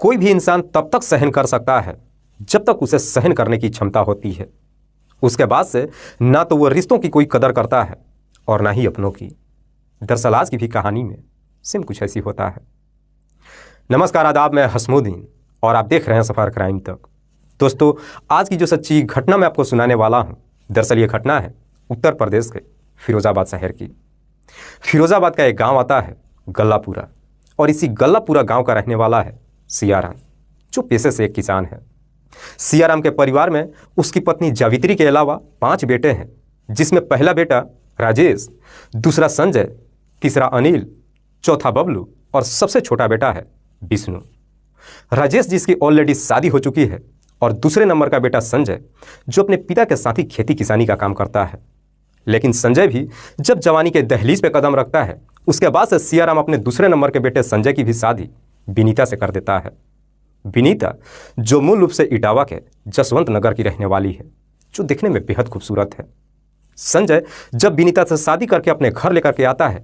कोई भी इंसान तब तक सहन कर सकता है जब तक उसे सहन करने की क्षमता होती है। उसके बाद से ना तो वो रिश्तों की कोई कदर करता है और ना ही अपनों की। दरअसल आज की भी कहानी में सेम कुछ ऐसी होता है। नमस्कार, आदाब, मैं हसमुद्दीन और आप देख रहे हैं सफ़र क्राइम तक। दोस्तों, आज की जो सच्ची घटना मैं आपको सुनाने वाला हूँ, दरअसल ये घटना है उत्तर प्रदेश के फिरोज़ाबाद शहर की। फिरोज़ाबाद का एक गांव आता है गल्लापुरा, और इसी गल्लापुरा गांव का रहने वाला है सियाराम, जो पेशे से एक किसान है। सियाराम के परिवार में उसकी पत्नी जावित्री के अलावा 5 बेटे हैं, जिसमें पहला बेटा राजेश, दूसरा संजय, तीसरा अनिल, चौथा बबलू और सबसे छोटा बेटा है विष्णु। राजेश जिसकी ऑलरेडी शादी हो चुकी है, और दूसरे नंबर का बेटा संजय, जो अपने पिता के साथ ही खेती किसानी का काम करता है। लेकिन संजय भी जब जवानी के दहलीज पे कदम रखता है, उसके बाद से सियाराम अपने दूसरे नंबर के बेटे संजय की भी शादी विनीता से कर देता है। विनीता जो मूल रूप से इटावा के जसवंत नगर की रहने वाली है, जो दिखने में बेहद खूबसूरत है। संजय जब विनीता से शादी करके अपने घर लेकर के आता है,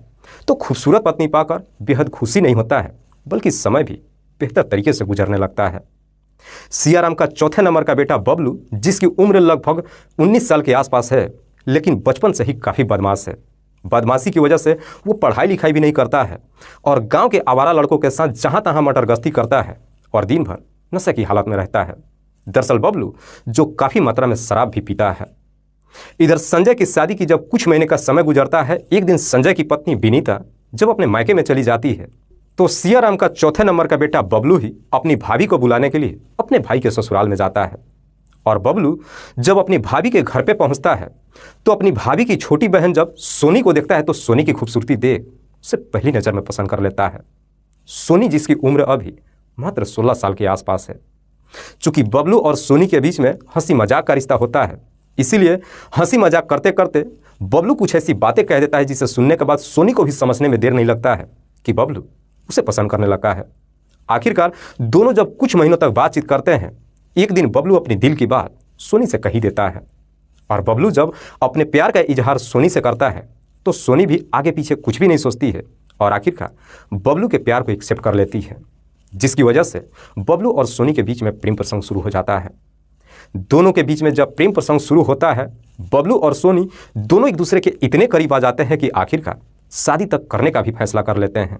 तो खूबसूरत पत्नी पाकर बेहद खुशी नहीं होता है, बल्कि समय भी बेहतर तरीके से गुजरने लगता है। सियाराम का चौथे नंबर का बेटा बबलू, जिसकी उम्र लगभग 19 साल के आसपास है, लेकिन बचपन से ही काफ़ी बदमाश है। बदमाशी की वजह से वो पढ़ाई लिखाई भी नहीं करता है और गांव के आवारा लड़कों के साथ जहां तहां मटरगश्ती करता है और दिन भर नशे की हालत में रहता है। दरअसल बबलू जो काफ़ी मात्रा में शराब भी पीता है। इधर संजय की शादी की जब कुछ महीने का समय गुजरता है, एक दिन संजय की पत्नी विनीता जब अपने मायके में चली जाती है, तो सियाराम का चौथे नंबर का बेटा बबलू ही अपनी भाभी को बुलाने के लिए अपने भाई के ससुराल में जाता है। और बबलू जब अपनी भाभी के घर पे पहुंचता है, तो अपनी भाभी की छोटी बहन जब सोनी को देखता है, तो सोनी की खूबसूरती देख उसे पहली नज़र में पसंद कर लेता है। सोनी जिसकी उम्र अभी मात्र 16 साल के आसपास है। चूंकि बबलू और सोनी के बीच में हंसी मजाक का रिश्ता होता है, इसीलिए हंसी मजाक करते करते बबलू कुछ ऐसी बातें कह देता है, जिसे सुनने के बाद सोनी को भी समझने में देर नहीं लगता है कि बबलू उसे पसंद करने लगा है। आखिरकार दोनों जब कुछ महीनों तक बातचीत करते हैं, एक दिन बबलू अपनी दिल की बात सोनी से कही देता है। और बबलू जब अपने प्यार का इजहार सोनी से करता है, तो सोनी भी आगे पीछे कुछ भी नहीं सोचती है और आखिरकार बबलू के प्यार को एक्सेप्ट कर लेती है, जिसकी वजह से बबलू और सोनी के बीच में प्रेम प्रसंग शुरू हो जाता है। दोनों के बीच में जब प्रेम प्रसंग शुरू होता है, बबलू और सोनी दोनों एक दूसरे के इतने करीब आ जाते हैं कि आखिरकार शादी तक करने का भी फैसला कर लेते हैं।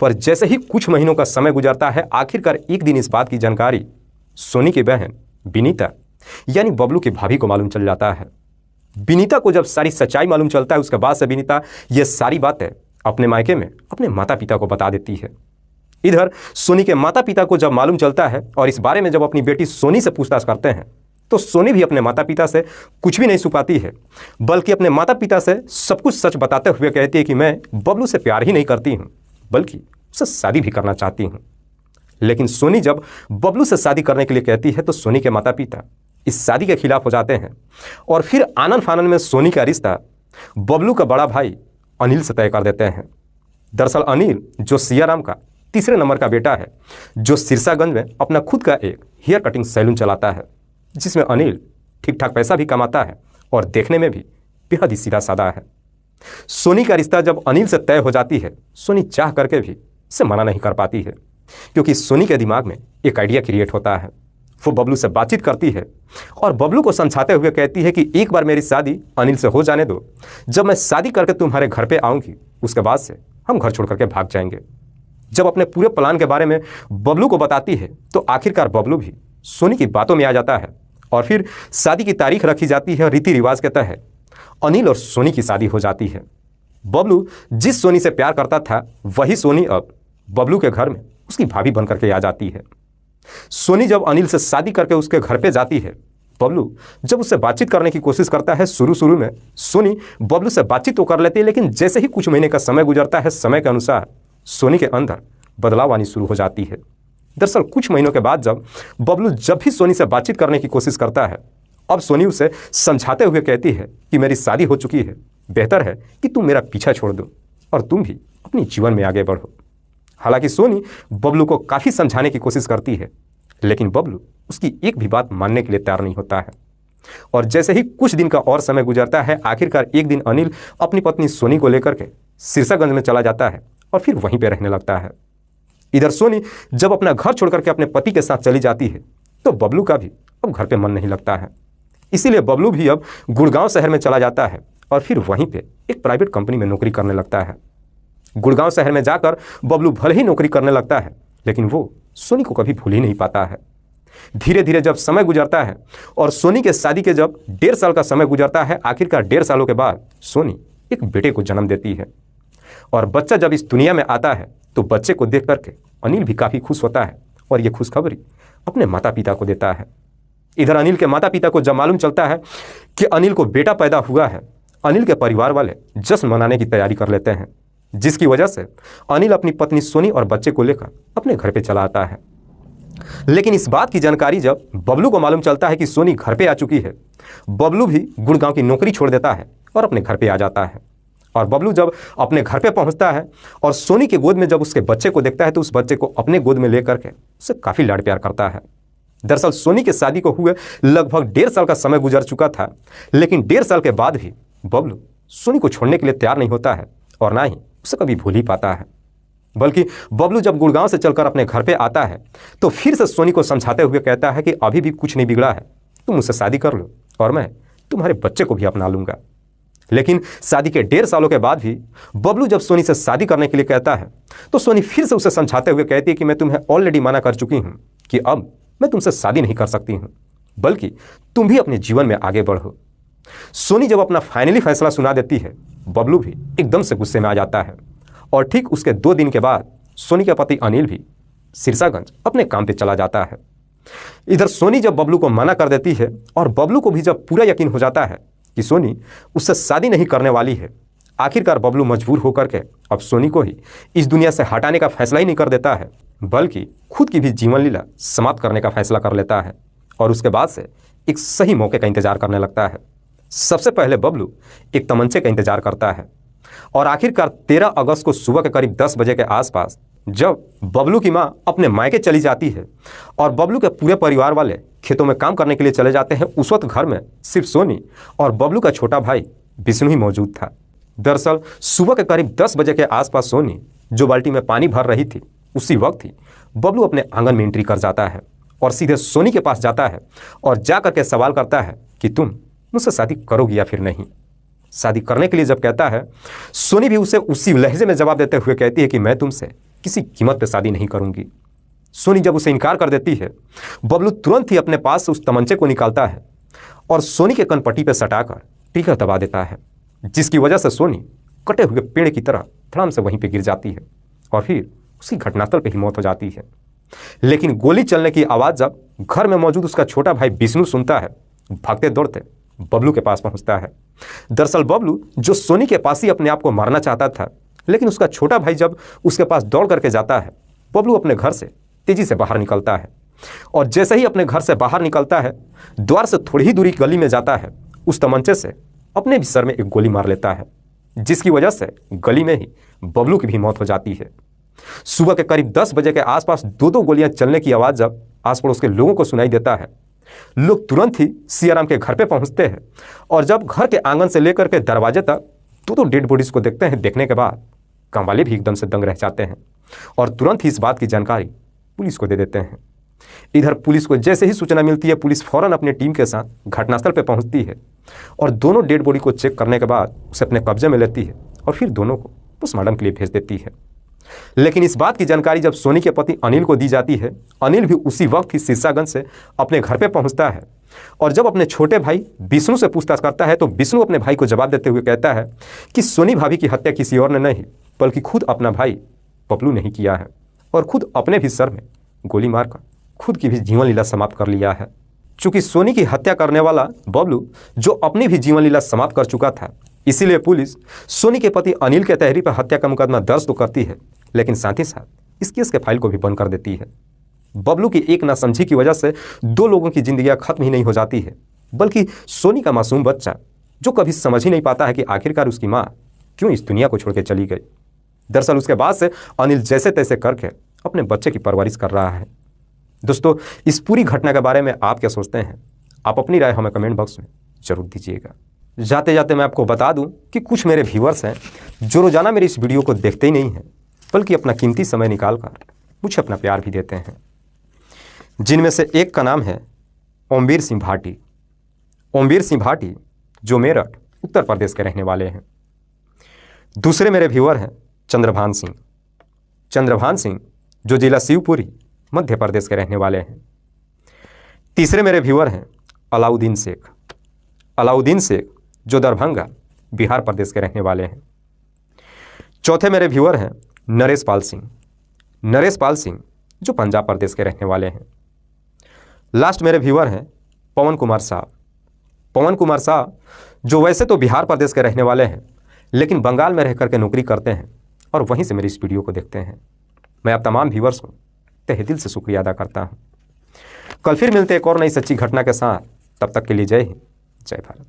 पर जैसे ही कुछ महीनों का समय गुजरता है, आखिरकार एक दिन इस बात की जानकारी सोनी की बहन विनीता यानी बबलू की भाभी को मालूम चल जाता है। विनीता को जब सारी सच्चाई मालूम चलता है, उसके बाद से विनीता ये सारी बातें अपने मायके में अपने माता पिता को बता देती है। इधर सोनी के माता पिता को जब मालूम चलता है और इस बारे में जब अपनी बेटी सोनी से पूछताछ करते हैं, तो सोनी भी अपने माता पिता से कुछ भी नहीं छुपाती है, बल्कि अपने माता पिता से सब कुछ सच बताते हुए कहती है कि मैं बबलू से प्यार ही नहीं करती हूँ, बल्कि उससे शादी भी करना चाहती हूँ। लेकिन सोनी जब बबलू से शादी करने के लिए कहती है, तो सोनी के माता पिता इस शादी के खिलाफ हो जाते हैं और फिर आनन फानन में सोनी का रिश्ता बबलू का बड़ा भाई अनिल से तय कर देते हैं। दरअसल अनिल जो सियाराम का तीसरे नंबर का बेटा है, जो सिरसागंज में अपना खुद का एक हेयर कटिंग सैलून चलाता है, जिसमें अनिल ठीक ठाक पैसा भी कमाता है और देखने में भी बेहद ही सीधा साधा है। सोनी का रिश्ता जब अनिल से तय हो जाती है, सोनी चाह करके भी उसे मना नहीं कर पाती है, क्योंकि सोनी के दिमाग में एक आइडिया क्रिएट होता है। वो बबलू से बातचीत करती है और बबलू को समझाते हुए कहती है कि एक बार मेरी शादी अनिल से हो जाने दो, जब मैं शादी करके तुम्हारे घर पे आऊँगी, उसके बाद से हम घर छोड़ करके भाग जाएंगे। जब अपने पूरे प्लान के बारे में बबलू को बताती है, तो आखिरकार बबलू भी सोनी की बातों में आ जाता है और फिर शादी की तारीख रखी जाती है। रीति रिवाज के तहत अनिल और सोनी की शादी हो जाती है। बबलू जिस सोनी से प्यार करता था, वही सोनी अब बबलू के घर में उसकी भाभी बन करके आ जाती है। सोनी जब अनिल से शादी करके उसके घर पे जाती है, बबलू जब उससे बातचीत करने की कोशिश करता है, शुरू में सोनी बबलू से बातचीत तो कर लेती है, लेकिन जैसे ही कुछ महीने का समय गुजरता है, समय के अनुसार सोनी के अंदर बदलाव आनी शुरू हो जाती है। दरअसल कुछ महीनों के बाद जब बबलू जब भी सोनी से बातचीत करने की कोशिश करता है, अब सोनी उसे समझाते हुए कहती है कि मेरी शादी हो चुकी है, बेहतर है कि तुम मेरा पीछा छोड़ दो और तुम भी अपने जीवन में आगे बढ़ो। हालांकि सोनी बबलू को काफ़ी समझाने की कोशिश करती है, लेकिन बबलू उसकी एक भी बात मानने के लिए तैयार नहीं होता है। और जैसे ही कुछ दिन का और समय गुजरता है, आखिरकार एक दिन अनिल अपनी पत्नी सोनी को लेकर के सिरसागंज में चला जाता है और फिर वहीं पे रहने लगता है। इधर सोनी जब अपना घर छोड़कर के अपने पति के साथ चली जाती है तो बबलू का भी अब घर पे मन नहीं लगता है। इसीलिए बबलू भी अब गुड़गांव शहर में चला जाता है और फिर वहीं पे एक प्राइवेट कंपनी में नौकरी करने लगता है। गुड़गांव शहर में जाकर बबलू भले ही नौकरी करने लगता है, लेकिन वो सोनी को कभी भूल ही नहीं पाता है। धीरे धीरे जब समय गुजरता है और सोनी के शादी के जब 1.5 साल का समय गुजरता है, आखिरकार 1.5 सालों के बाद सोनी एक बेटे को जन्म देती है। और बच्चा जब इस दुनिया में आता है तो बच्चे को देख करके अनिल भी काफ़ी खुश होता है और ये खुशखबरी अपने माता पिता को देता है। इधर अनिल के माता पिता को जब मालूम चलता है कि अनिल को बेटा पैदा हुआ है, अनिल के परिवार वाले जश्न मनाने की तैयारी कर लेते हैं, जिसकी वजह से अनिल अपनी पत्नी सोनी और बच्चे को लेकर अपने घर पे चला आता है। लेकिन इस बात की जानकारी जब बबलू को मालूम चलता है कि सोनी घर पे आ चुकी है, बबलू भी गुड़गांव की नौकरी छोड़ देता है और अपने घर पे आ जाता है। और बबलू जब अपने घर पे पहुंचता है और सोनी के गोद में जब उसके बच्चे को देखता है तो उस बच्चे को अपने गोद में लेकर के उससे काफ़ी लाड प्यार करता है। दरअसल सोनी की शादी को हुए लगभग 1.5 साल का समय गुजर चुका था, लेकिन 1.5 साल के बाद भी बबलू सोनी को छोड़ने के लिए तैयार नहीं होता है और ना ही उसे कभी भूल ही पाता है। बल्कि बबलू जब गुड़गांव से चलकर अपने घर पे आता है तो फिर से सोनी को समझाते हुए कहता है कि अभी भी कुछ नहीं बिगड़ा है, तुम मुझसे शादी कर लो और मैं तुम्हारे बच्चे को भी अपना लूँगा। लेकिन शादी के 1.5 सालों के बाद भी बबलू जब सोनी से शादी करने के लिए कहता है तो सोनी फिर से उसे समझाते हुए कहती है कि मैं तुम्हें ऑलरेडी मना कर चुकी हूँ कि अब मैं तुमसे शादी नहीं कर सकती हूँ, बल्कि तुम भी अपने जीवन में आगे बढ़ो। सोनी जब अपना फाइनली फैसला सुना देती है, बबलू भी एकदम से गुस्से में आ जाता है और ठीक उसके 2 दिन के बाद सोनी के पति अनिल भी सिरसागंज अपने काम पे चला जाता है। इधर सोनी जब बबलू को मना कर देती है और बबलू को भी जब पूरा यकीन हो जाता है कि सोनी उससे शादी नहीं करने वाली है, आखिरकार बबलू मजबूर होकर के अब सोनी को ही इस दुनिया से हटाने का फैसला ही नहीं कर देता है, बल्कि खुद की भी जीवन लीला समाप्त करने का फैसला कर लेता है और उसके बाद से एक सही मौके का इंतजार करने लगता है। सबसे पहले बबलू एक तमंचे का इंतजार करता है और आखिरकार 13 अगस्त को सुबह के करीब 10 बजे के आसपास जब बबलू की मां अपने मायके चली जाती है और बबलू के पूरे परिवार वाले खेतों में काम करने के लिए चले जाते हैं, उस वक्त घर में सिर्फ सोनी और बबलू का छोटा भाई विष्णु ही मौजूद था। दरअसल सुबह के करीब 10 बजे के आसपास सोनी जो बाल्टी में पानी भर रही थी, उसी वक्त ही बबलू अपने आंगन में एंट्री कर जाता है और सीधे सोनी के पास जाता है और जा करके सवाल करता है कि तुम मुझसे शादी करोगी या फिर नहीं। शादी करने के लिए जब कहता है, सोनी भी उसे उसी लहजे में जवाब देते हुए कहती है कि मैं तुमसे किसी कीमत पे शादी नहीं करूंगी। सोनी जब उसे इनकार कर देती है, बबलू तुरंत ही अपने पास से उस तमंचे को निकालता है और सोनी के कनपट्टी पे सटाकर ट्रिगर दबा देता है, जिसकी वजह से सोनी कटे हुए पेड़ की तरह धड़ाम से वहीं पे गिर जाती है और फिर उसकी घटनास्थल पे ही मौत हो जाती है। लेकिन गोली चलने की आवाज़ जब घर में मौजूद उसका छोटा भाई विष्णु सुनता है, भागते दौड़ते बबलू के पास पहुंचता है। दरअसल बबलू जो सोनी के पास ही अपने आप को मारना चाहता था, लेकिन उसका छोटा भाई जब उसके पास दौड़ करके जाता है, बबलू अपने घर से तेजी से बाहर निकलता है और जैसे ही अपने घर से बाहर निकलता है, द्वार से थोड़ी ही दूरी गली में जाता है, उस तमंचे से अपने भी सर में एक गोली मार लेता है, जिसकी वजह से गली में ही बबलू की भी मौत हो जाती है। सुबह के करीब 10 बजे के आसपास 2-2 गोलियां चलने की आवाज़ जब आस पड़ोस के लोगों को सुनाई देता है, लोग तुरंत ही सियाराम के घर पे पहुंचते हैं और जब घर के आंगन से लेकर के दरवाजे तक 2-2 डेड बॉडीज को देखते हैं, देखने के बाद काम वाले भी एकदम से दंग रह जाते हैं और तुरंत ही इस बात की जानकारी पुलिस को दे देते हैं। इधर पुलिस को जैसे ही सूचना मिलती है, पुलिस फौरन अपनी टीम के साथ घटनास्थल पर पहुंचती है और दोनों डेड बॉडी को चेक करने के बाद उसे अपने कब्जे में लेती है और फिर दोनों को पोस्टमार्टम के लिए भेज देती है। लेकिन इस बात की जानकारी जब सोनी के पति अनिल को दी जाती है, अनिल भी उसी वक्त ही सिरसागंज से अपने घर पे पहुंचता है और जब अपने छोटे भाई विष्णु से पूछताछ करता है तो विष्णु अपने भाई को जवाब देते हुए कहता है कि सोनी भाभी की हत्या किसी और ने नहीं बल्कि खुद अपना भाई बबलू ने ही किया है और खुद अपने भी सर में गोली मारकर खुद की भी जीवन लीला समाप्त कर लिया है। चूंकि सोनी की हत्या करने वाला बबलू जो अपनी भी जीवन लीला समाप्त कर चुका था, इसीलिए पुलिस सोनी के पति अनिल के तहरीर पर हत्या का मुकदमा दर्ज तो करती है, लेकिन साथ ही साथ इस केस के फाइल को भी बंद कर देती है। बबलू की एक नासमझी की वजह से 2 लोगों की जिंदगियां खत्म ही नहीं हो जाती है, बल्कि सोनी का मासूम बच्चा जो कभी समझ ही नहीं पाता है कि आखिरकार उसकी माँ क्यों इस दुनिया को छोड़ के चली गई। दरअसल उसके बाद से अनिल जैसे तैसे करके अपने बच्चे की परवरिश कर रहा है। दोस्तों, इस पूरी घटना के बारे में आप क्या सोचते हैं? आप अपनी राय हमें कमेंट बॉक्स में जरूर दीजिएगा। जाते जाते मैं आपको बता दूं कि कुछ मेरे व्यूअर्स हैं जो रोज़ाना मेरी इस वीडियो को देखते ही नहीं हैं, बल्कि अपना कीमती समय निकाल कर मुझे अपना प्यार भी देते हैं, जिनमें से एक का नाम है ओमवीर सिंह भाटी। ओमवीर सिंह भाटी जो मेरठ उत्तर प्रदेश के रहने वाले हैं। दूसरे मेरे व्यूअर हैं चंद्रभान सिंह। चंद्रभान सिंह जो जिला शिवपुरी मध्य प्रदेश के रहने वाले हैं। तीसरे मेरे व्यूअर हैं अलाउद्दीन शेख। अलाउद्दीन शेख जो दरभंगा बिहार प्रदेश के रहने वाले हैं। चौथे मेरे व्यूअर हैं नरेश पाल सिंह। नरेश पाल सिंह जो पंजाब प्रदेश के रहने वाले हैं। लास्ट मेरे व्यूअर हैं पवन कुमार शाह। पवन कुमार शाह जो वैसे तो बिहार प्रदेश के रहने वाले हैं, लेकिन बंगाल में रह करके नौकरी करते हैं और वहीं से मेरी इस वीडियो को देखते हैं। मैं आप तमाम व्यूअर्स को तहे दिल से शुक्रिया अदा करता हूं। कल फिर मिलते एक और नई सच्ची घटना के साथ। तब तक के लिए जय हिंद, जय भारत।